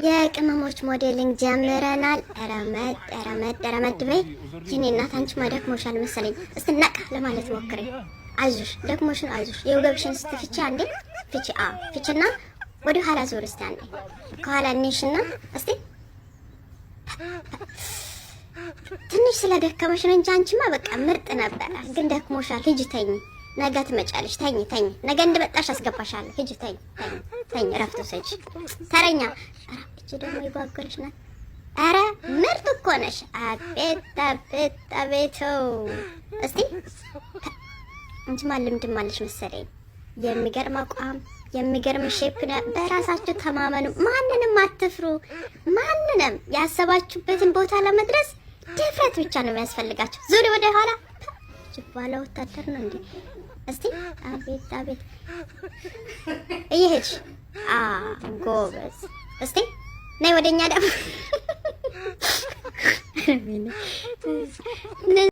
የቅመሞች ሞዴሊንግ ጀምረናል። ረመድ በይ የኔ እናት። አንቺ ደክሞሻል መሰለኝ። እስቲ ነቃ ለማለት ሞክሪ። አይዞሽ፣ ደክሞሽን አይዞሽ። የወገብሽን ስትፍቺ አንዴ ፍቺ። ፍቺና ወደ ኋላ ዞር እስቲ አንዴ። ከኋላ እንሽና እስቲ ትንሽ ስለደከመሽ ነው እንጂ አንቺማ በቃ ምርጥ ነበረ። ግን ደክሞሻል። ሂጂ ተኝ። ነገ ትመጫለሽ። ተኝ። ነገ እንደመጣሽ አስገባሻለሁ። ሂጂ ተኝ። እረፍት ውሰጂ። ተረኛ እቺ ደግሞ ይጓጉልሽ ናት። ኧረ ምርጥ እኮ ነሽ። አቤት። እስቲ አንቺማ ልምድም አለሽ መሰለኝ። የሚገርም አቋም፣ የሚገርም ሼፕ ነው። በራሳችሁ ተማመኑ። ማንንም አትፍሩ። ማንንም ያሰባችሁበትን ቦታ ለመድረስ ድፍረት ብቻ ነው የሚያስፈልጋችሁ። ዙሪ ወደ ኋላ ጅባላ ወታደር ነው እንዴ? እስቲ አቤት እየሄድሽ ጎበዝ። እስቲ ነይ ወደኛ ደግሞ